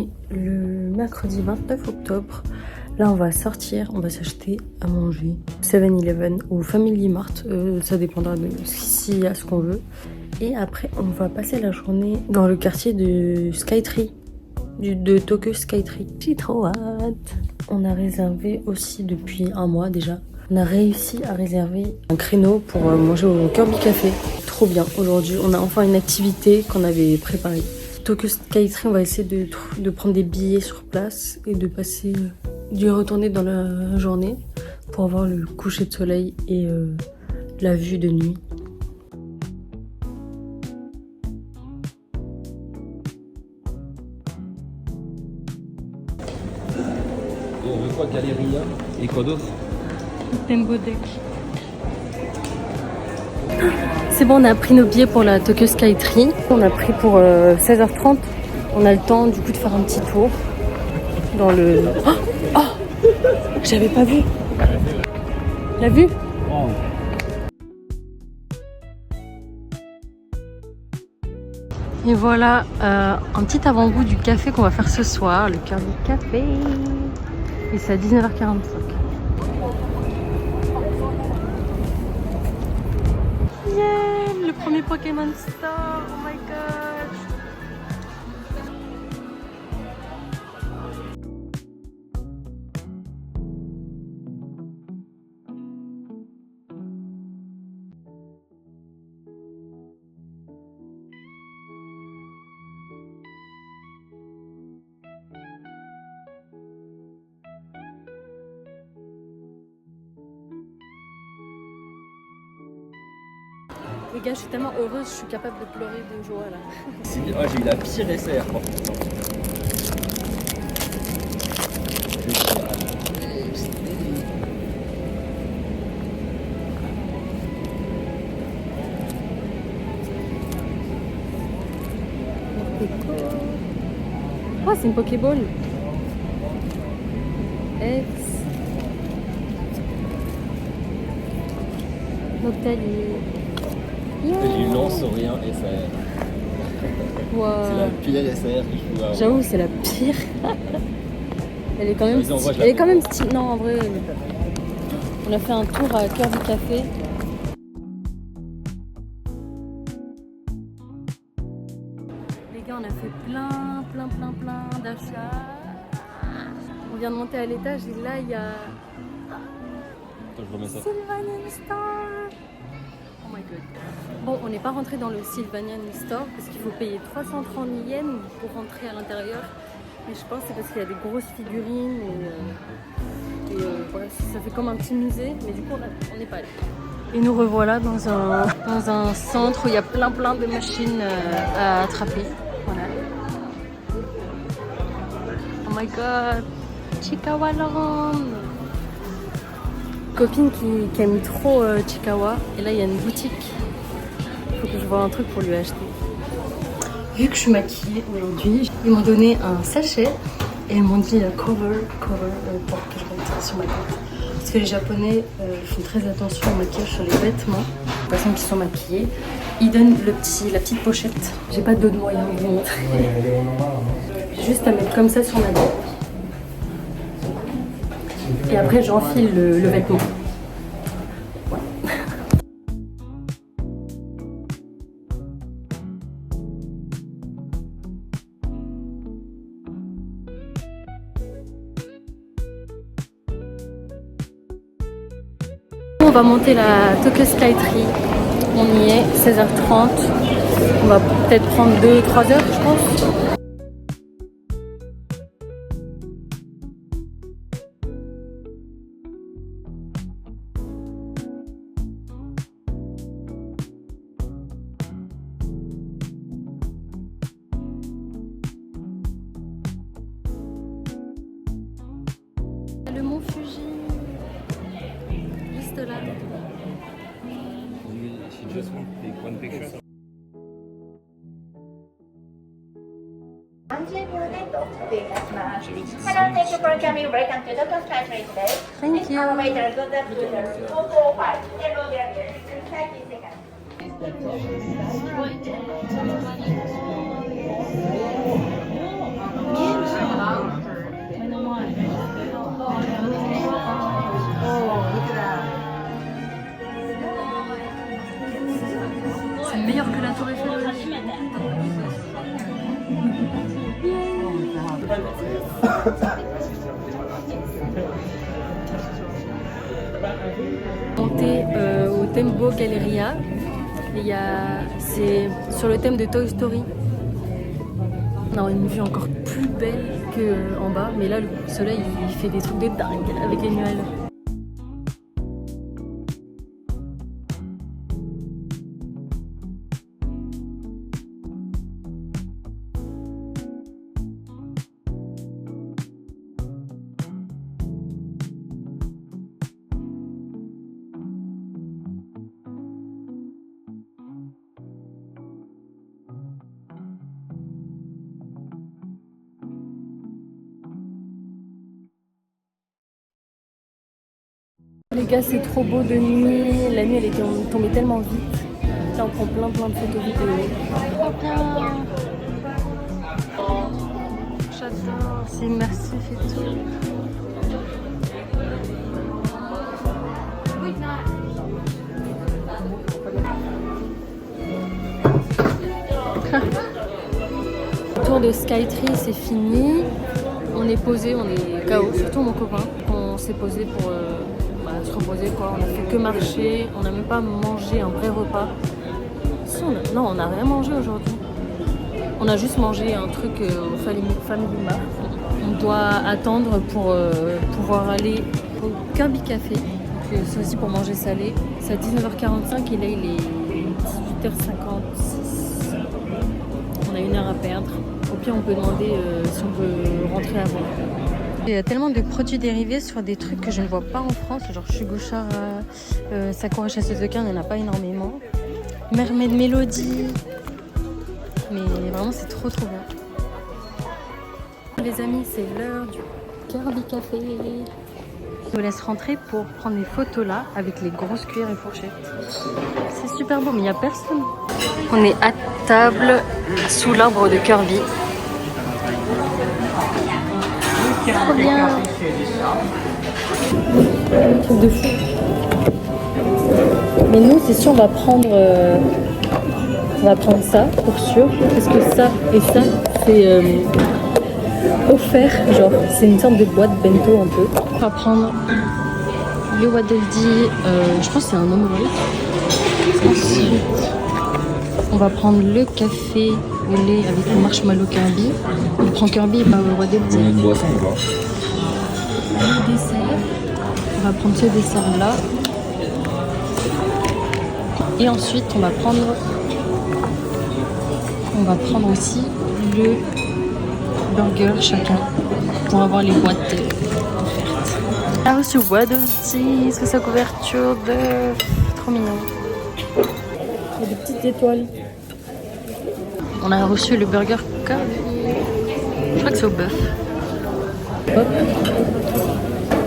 est le mercredi 29 octobre. Là, on va sortir, on va s'acheter à manger 7-Eleven ou Family Mart, ça dépendra de s'il y a ce qu'on veut. Et après, on va passer la journée dans le quartier de Skytree, de Tokyo Skytree. J'ai trop hâte. On a réservé aussi depuis un mois déjà. On a réussi à réserver un créneau pour manger au Kirby Café. Trop bien. Aujourd'hui, on a enfin une activité qu'on avait préparée. Tokyo Skytree, on va essayer de prendre des billets sur place et de passer, d'y retourner dans la journée pour avoir le coucher de soleil et la vue de nuit. Et on veut quoi, Galeria et quoi d'autre? Tembo Deck. C'est bon, on a pris nos billets pour la Tokyo Skytree. On a pris pour 16h30. On a le temps du coup de faire un petit tour dans le... Oh, j'avais pas vu. L'as vu? Et voilà un petit avant-goût du café qu'on va faire ce soir, le Kirby Café. Et c'est à 19h45. Yeah, le premier Pokémon Store, oh my god. Les gars, je suis tellement heureuse, je suis capable de pleurer de joie là. Oh, j'ai eu la pire SR par contre. Oh, c'est une Pokéball. Ex. Noctali. Yeah. J'ai eu lance rien SR. Wow. C'est la pire SR que je pouvais avoir. J'avoue, c'est la pire. Elle est quand même stylée. Elle est quand même stylée. Non, en vrai, elle est pas belle. On a fait un tour à Kirby Café. Les gars, on a fait plein d'achats. On vient de monter à l'étage et là, il y a... Attends, je remets ça. Sylvanian Store. Oh my god. Bon, on n'est pas rentré dans le Sylvanian Store parce qu'il faut payer 330 yens pour rentrer à l'intérieur. Mais je pense que c'est parce qu'il y a des grosses figurines et voilà, ça fait comme un petit musée. Mais du coup, on n'est pas allé. Et nous revoilà dans un centre où il y a plein de machines à attraper. Voilà. Oh my god, Chiikawa Land. Copine qui aime trop Chiikawa. Et là, il y a une boutique. Il faut que je vois un truc pour lui acheter. Vu que je suis maquillée aujourd'hui, ils m'ont donné un sachet et ils m'ont dit cover pour que je mette ça sur ma tête. Parce que les Japonais font très attention au maquillage sur les vêtements. Les personnes qui sont maquillées, ils donnent la petite pochette. J'ai pas d'autres moyens de vous montrer. J'ai juste à mettre comme ça sur ma tête. Et après j'enfile le vêtement. On va monter la Tokyo Skytree. On y est, 16h30. On va peut-être prendre 2-3 heures, je pense. Le mont Fuji, juste là. She just want to take one picture. 30秒で到着いたします。Hello, thank you for coming. Welcome to Tokyo Skytree today. Thank you. Elevator goes up to the 445. Hello there. 30 seconds. Cubo Galleria. C'est sur le thème de Toy Story. On a une vue encore plus belle qu'en bas, mais là le soleil il fait des trucs de dingue avec les nuages. Les gars, c'est trop beau de nuit. La nuit, elle était tombée tellement vite. Là, on prend plein de photos vidéo. Trop bien. J'adore. C'est immersif et tout. Le tour de Skytree, c'est fini. On est posé, on est KO, surtout mon copain. On s'est posé pour se reposer quoi. On a fait que marcher, on n'a même pas mangé un vrai repas. Si, non, on n'a rien mangé aujourd'hui. On a juste mangé un truc au Family Mart. On doit attendre pour pouvoir aller au Kirby Café. C'est aussi pour manger salé. C'est à 19h45 et là il est 18h56. On a 1 heure à perdre. Au pire, on peut demander si on peut rentrer avant. Il y a tellement de produits dérivés sur des trucs que je ne vois pas en France, genre Chugouchara, Sakura chasseuse de cartes, il n'y en a pas énormément. Mermaid Melody. Mais vraiment, c'est trop bien. Les amis, c'est l'heure du Kirby Café. Je vous laisse rentrer pour prendre les photos là, avec les grosses cuillères et fourchettes. C'est super beau, mais il n'y a personne. On est à table sous l'arbre de Kirby. Trop bien. Un truc de fou. Mais nous, c'est sûr, on va prendre ça pour sûr. Parce que ça et ça, c'est offert. Genre, c'est une sorte de boîte bento un peu. On va prendre le Waddle-Dee. Je pense que c'est un omelette. Ensuite, on va prendre le café au lait avec le marshmallow Kirby. On prend Kirby et pas le Waddle-Dee. On a une boisson ou pas? Le dessert. On va prendre ce dessert là. Et ensuite on va prendre aussi le burger chacun pour avoir les boîtes offertes. On a reçu Waddle-Dee, c'est sa couverture de trop mignon. Il y a des petites étoiles. On a reçu le burger Kirby. Je crois que c'est au bœuf. Hop.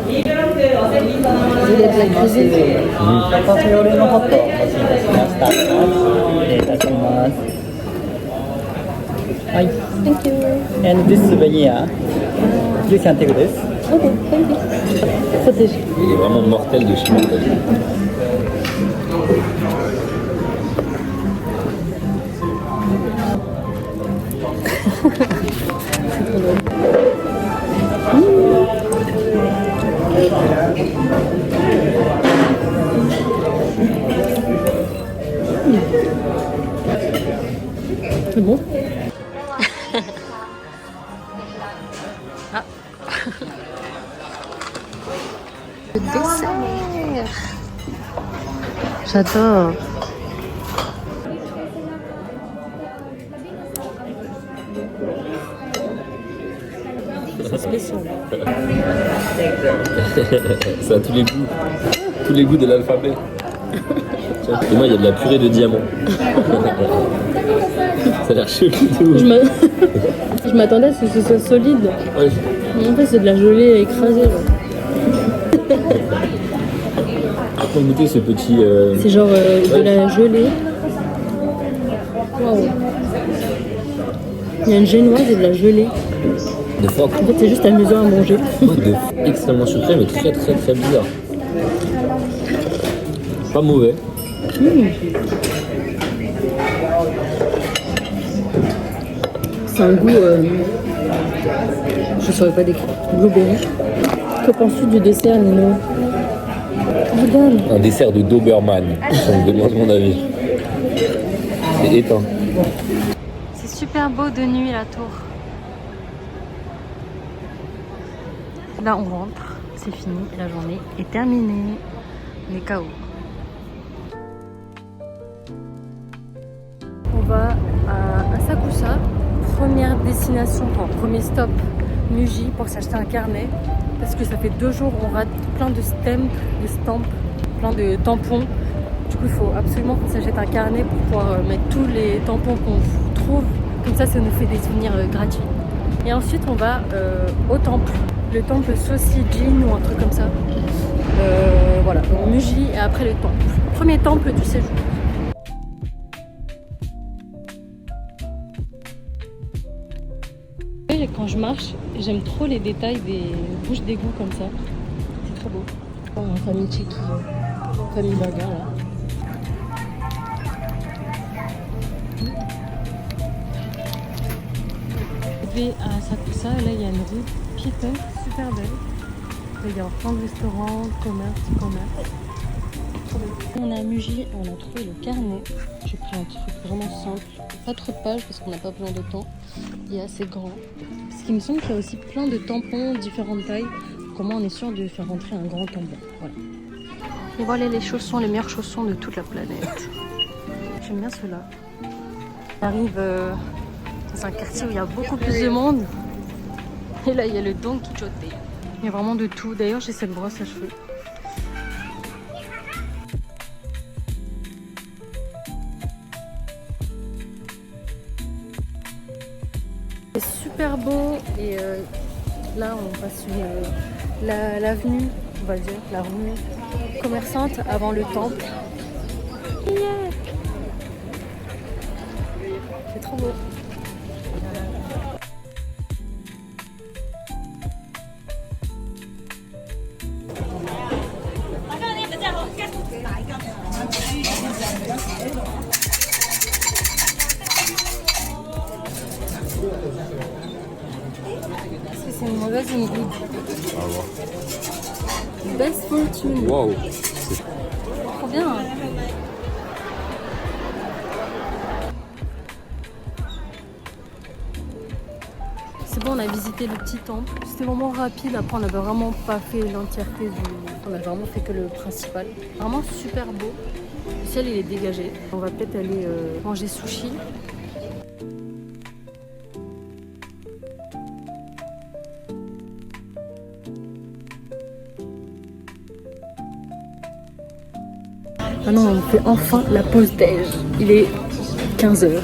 Vous êtes la cuisine. Thank you. And this souvenir, you can take this. Ok, thank you. Protégé. Il est vraiment mortel de chez mortel. C'est trop drôle. C'est bon. Ah. Le dessert. J'adore. C'est spécial. Ça a tous les goûts de l'alphabet. Et moi, il y a de la purée de diamant. Ça a l'air chelou. Je m'attendais à ce que ce soit solide. Ouais. Mais en fait, c'est de la gelée écrasée. Après, goûter ce petit. C'est genre de la gelée. Waouh. Il y a une génoise et de la gelée. De phoque. En fait, c'est juste amusant à manger. Extrêmement sucré, mais très très très bizarre. Pas mauvais. C'est un goût, je saurais pas décrire. Blueberry. Que penses-tu du dessert, Nino? Regarde. Un dessert de Doberman. On me demande mon avis. C'est éteint. C'est super beau de nuit la tour. Là on rentre, c'est fini, la journée est terminée. On est KO. On va à Asakusa, première destination, enfin, premier stop Muji pour s'acheter un carnet. Parce que ça fait 2 jours on rate plein de stems, de stamps, plein de tampons. Du coup il faut absolument qu'on s'achète un carnet pour pouvoir mettre tous les tampons qu'on trouve. Comme ça nous fait des souvenirs gratuits. Et ensuite on va au temple. Le temple Sosijin ou un truc comme ça. Voilà, donc Muji et après le temple. Premier temple du séjour. Et quand je marche, j'aime trop les détails des bouches d'égout comme ça. C'est trop beau. Oh, famille Chiki, famille burger là. Je vais à Asakusa, là il y a une rue piétonne super belle. Il va y avoir plein de restaurants, de commerce. On est à Muji, on a trouvé le carnet. J'ai pris un truc vraiment simple, pas trop de pages parce qu'on n'a pas besoin de temps. Il est assez grand. Parce qu'il me semble qu'il y a aussi plein de tampons, différentes tailles. Comment on est sûr de faire rentrer un grand tampon. Voilà. Et voilà les chaussons, les meilleurs chaussons de toute la planète. J'aime bien ceux-là. On arrive dans un quartier où il y a beaucoup plus de monde. Et là il y a le Don Quichotte. Il y a vraiment de tout. D'ailleurs j'ai cette brosse à cheveux. C'est super beau et là on passe l'avenue, on va dire, la rue commerçante avant le temple. Yeah. C'est trop beau. Est-ce que c'est une mauvaise ou une good? On va voir. Best fortune. Waouh. Trop bien. C'est bon, on a visité le petit temple. C'était vraiment rapide. Après, on n'avait vraiment pas fait l'entièreté du... On a vraiment fait que le principal. Vraiment super beau. Le ciel, il est dégagé. On va peut-être aller manger sushi. Maintenant, on fait enfin la pause déj. Il est 15h.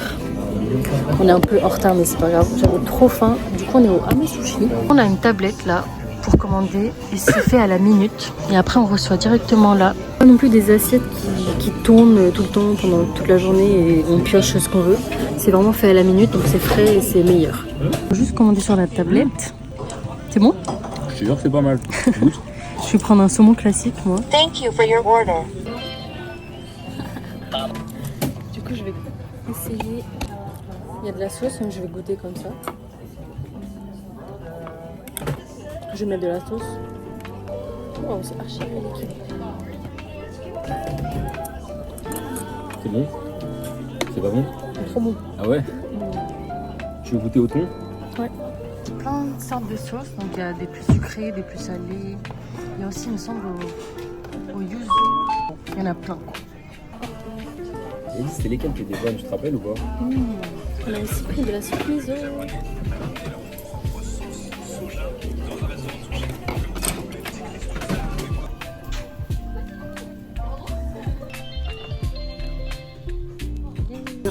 On est un peu en retard, mais c'est pas grave. J'avais trop faim. Du coup, on est au Ame Sushi. On a une tablette là pour commander et c'est fait à la minute. Et après, on reçoit directement là. Pas non plus des assiettes qui tournent tout le temps pendant toute la journée et on pioche ce qu'on veut. C'est vraiment fait à la minute, donc c'est frais et c'est meilleur. Faut juste commander sur la tablette. C'est bon? Je te jure que c'est pas mal. Goûte. Je vais prendre un saumon classique, moi. Thank you for your order. Du coup, je vais essayer. Il y a de la sauce, donc je vais goûter comme ça. Je vais mettre de la sauce. Oh, c'est archi liquide. C'est bon? C'est pas bon? C'est trop bon. Ah ouais? Tu veux goûter au thon? Ouais. Plein de sortes de sauces. Donc il y a des plus sucrées, des plus salées. Il y a aussi, il me semble, au yuzu. Il y en a plein. Et c'était lesquels qui étaient bonnes, tu te rappelles ou pas? On a aussi pris de la soupe miso.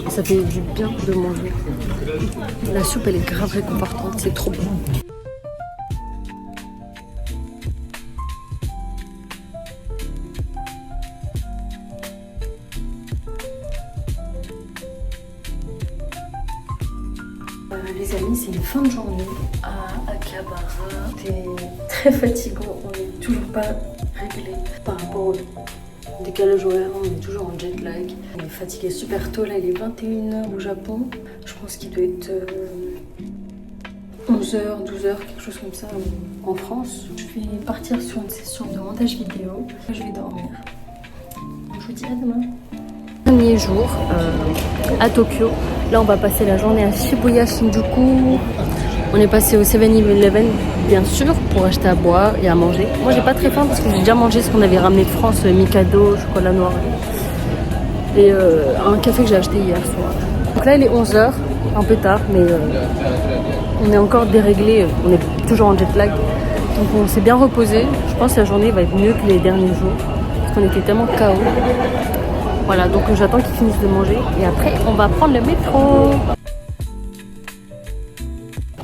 Ça fait du bien de manger. La soupe, elle est grave réconfortante, c'est trop bon. Les amis, c'est une fin de journée à Akihabara. C'était très fatigant, on n'est toujours pas réglé par rapport au décalage horaire, on est toujours en jet lag. On est fatigué super tôt, là il est 21h au Japon. Je pense qu'il doit être 11h, 12h, quelque chose comme ça en France. Je vais partir sur une session de montage vidéo. Je vais dormir. Je vous dis à demain. Premier jour à Tokyo. Là, on va passer la journée à Shibuya Shinjuku. On est passé au 7-Eleven, bien sûr, pour acheter à boire et à manger. Moi, j'ai pas très faim parce que j'ai déjà mangé ce qu'on avait ramené de France, Mikado, chocolat noir. Et un café que j'ai acheté hier soir. Donc là, il est 11h, un peu tard, mais on est encore déréglé. On est toujours en jet lag. Donc on s'est bien reposé. Je pense que la journée va être mieux que les derniers jours. Parce qu'on était tellement KO. Voilà, donc j'attends qu'ils finissent de manger. Et après, on va prendre le métro.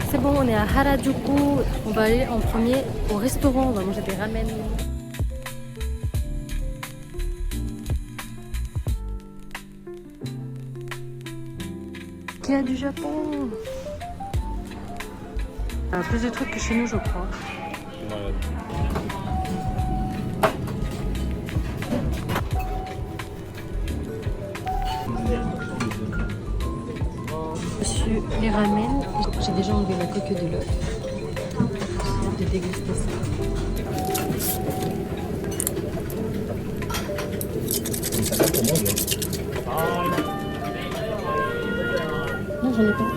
C'est bon, on est à Harajuku. On va aller en premier au restaurant. On va manger des ramen. Ikea du Japon. Il y a plus de trucs que chez nous, je crois. Monsieur les ramen. J'ai déjà enlevé la coque de l'œuf. J'ai hâte de déguster ça. Non, j'en ai pas.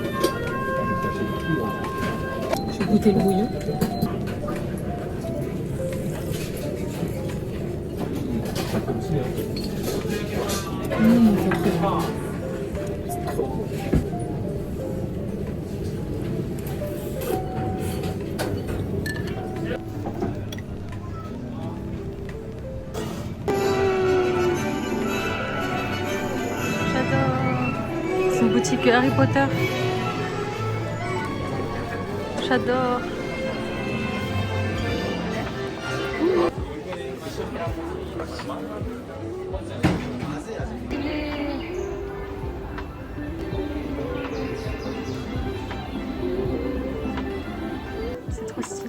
Je vais goûter le bouillon. C'est très bon. C'est trop bon. J'adore. C'est une boutique Harry Potter. J'adore. C'est trop stylé.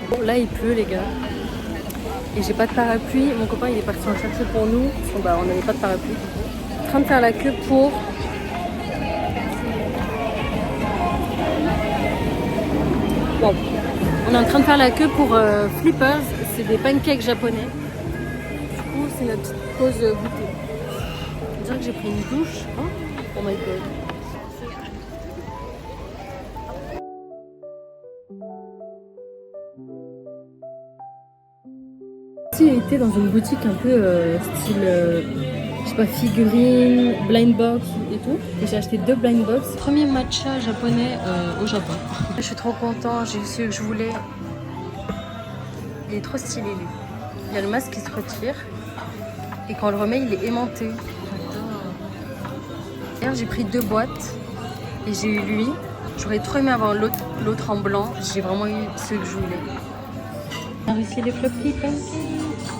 Bon, là il pleut les gars. Et j'ai pas de parapluie. Mon copain il est parti en chercher pour nous. Parce qu'on on n'avait pas de parapluie. En train de faire la queue pour wow. On est en train de faire la queue pour Flippers. C'est des pancakes japonais. Du coup c'est notre petite pause goûter. On dirait que j'ai pris une douche. Oh, oh my god. J'ai été dans une boutique un peu style, je sais pas, figurine, blind box et tout. Et j'ai acheté 2 blind box. Premier matcha japonais au Japon. Je suis trop contente, j'ai eu ce que je voulais. Il est trop stylé lui. Il y a le masque qui se retire. Et quand on le remet, il est aimanté. Hier, j'ai pris 2 boîtes. Et j'ai eu lui. J'aurais trop aimé avoir l'autre en blanc. J'ai vraiment eu ce que je voulais. On a réussi les fluffy pancakes.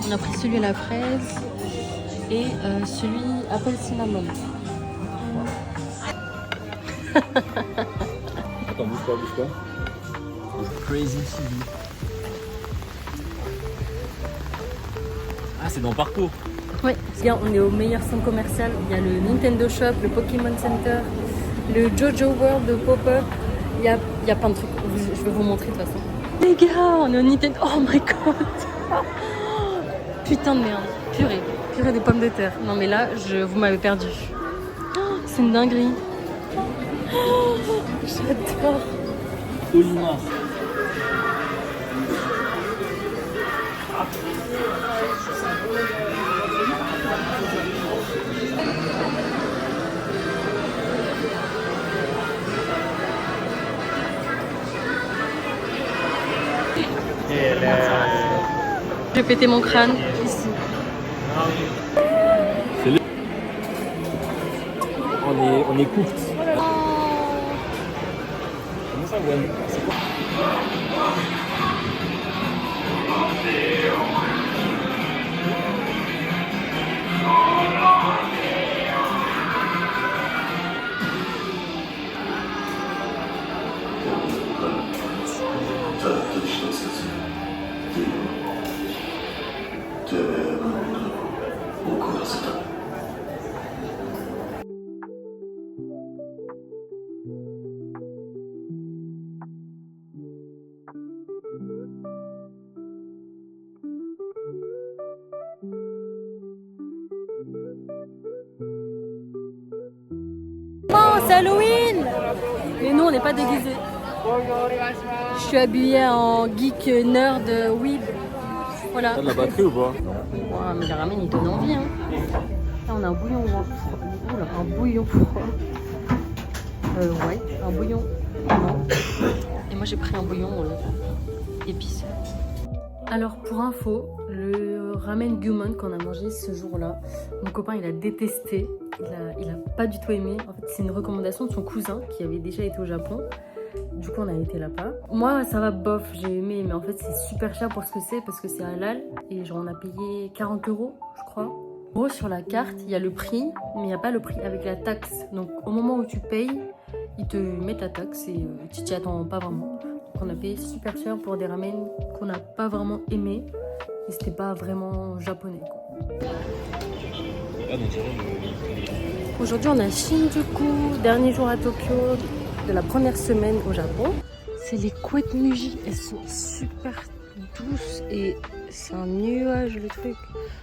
On a pris celui à la fraise et celui apple cinnamon. Attends, bouge pas. Crazy TV. Ah, c'est dans Parcours. Oui, on est au meilleur centre commercial. Il y a le Nintendo Shop, le Pokémon Center, le Jojo World de Pop-Up. Il y a plein de trucs. Je vais vous montrer de toute façon. Les gars, on est au Nintendo. Oh my god. Putain de merde. Purée des pommes de terre. Non mais là, vous m'avez perdu. Oh, c'est une dinguerie. Oh, j'adore. Olimar. Je vais péter mon crâne ici. On est cooked. Comment ça, Gwen? C'est quoi? Oh, c'est Halloween! Mais nous, on n'est pas déguisés. Je suis habillée en geek nerd weeb. Voilà. T'as de la batterie ou pas? Ouais, mais le ramen, il donne envie. Hein. Là, on a un bouillon froid. Oula, un bouillon froid. Ouais, un bouillon. Non. Et moi, j'ai pris un bouillon épicé. Alors, pour info, le ramen Gyumon qu'on a mangé ce jour-là, mon copain, il a détesté. Il a pas du tout aimé. En fait, c'est une recommandation de son cousin qui avait déjà été au Japon. Du coup, on a été là-bas. Moi, ça va bof, j'ai aimé, mais en fait, c'est super cher pour ce que c'est parce que c'est halal et genre on a payé 40 €, je crois. En gros, sur la carte, il y a le prix, mais il n'y a pas le prix avec la taxe. Donc, au moment où tu payes, ils te mettent la taxe et tu t'y attends pas vraiment. Donc, on a payé super cher pour des ramen qu'on n'a pas vraiment aimé et c'était pas vraiment japonais, quoi. Aujourd'hui, on a Shinjuku, dernier jour à Tokyo de la première semaine au Japon. C'est les couettes Muji, elles sont super douces et c'est un nuage le truc.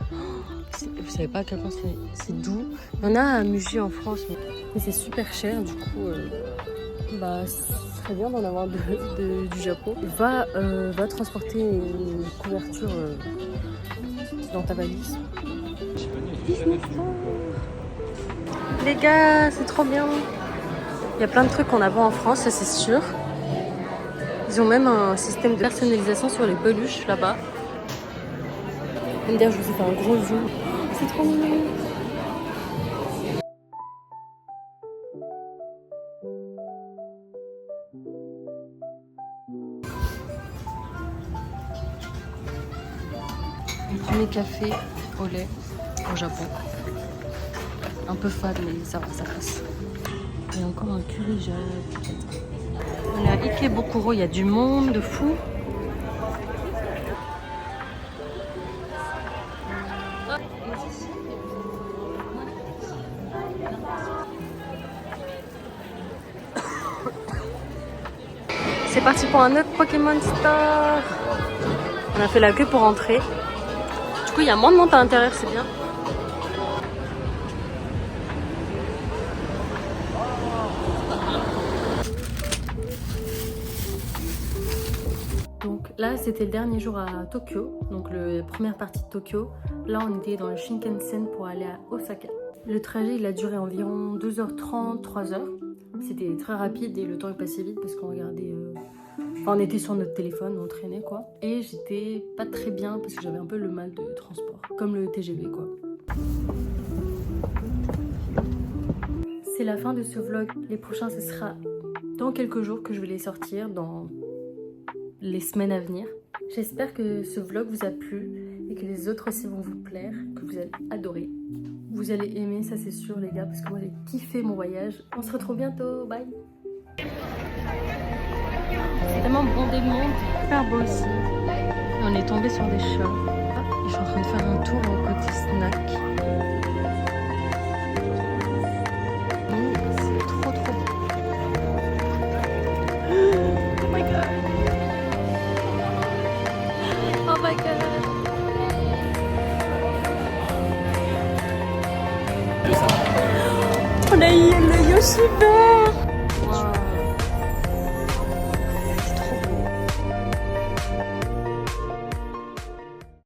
Vous savez pas à quel point c'est doux. Il y en a à Muji en France, mais c'est super cher. Du coup, bah, ce serait bien d'en avoir du Japon. Va transporter une couverture dans ta valise. Les gars, c'est trop bien. Il y a plein de trucs qu'on n'a pas en France, ça c'est sûr. Ils ont même un système de personnalisation sur les peluches là-bas. D'ailleurs, je vous ai fait un gros zoom. C'est trop mignon. Le premier café au lait au Japon. Un peu fade, mais ça va, ça passe. Il y a encore un curry jade. On est à Ikebukuro, il y a du monde de fou. C'est parti pour un autre Pokémon Store. On a fait la queue pour rentrer. Du coup, il y a moins de monde à l'intérieur, c'est bien. Donc là, c'était le dernier jour à Tokyo, donc la première partie de Tokyo. Là, on était dans le Shinkansen pour aller à Osaka. Le trajet, il a duré environ 2h30, 3h. C'était très rapide et le temps est passé vite parce qu'on regardait... Enfin, on était sur notre téléphone, on traînait quoi. Et j'étais pas très bien parce que j'avais un peu le mal de transport, comme le TGV quoi. C'est la fin de ce vlog. Les prochains, ce sera dans quelques jours que je vais les sortir, dans les semaines à venir. J'espère que ce vlog vous a plu et que les autres aussi vont vous plaire, que vous allez adorer. Vous allez aimer, ça c'est sûr les gars, parce que moi j'ai kiffé mon voyage. On se retrouve bientôt, bye. C'est tellement bondé de monde, super beau aussi. Et on est tombé sur des chats. Et je suis en train de faire un tour au côté snack. C'est trop trop beau. Oh my god. Oh my god. On a eu le Yoshi vert.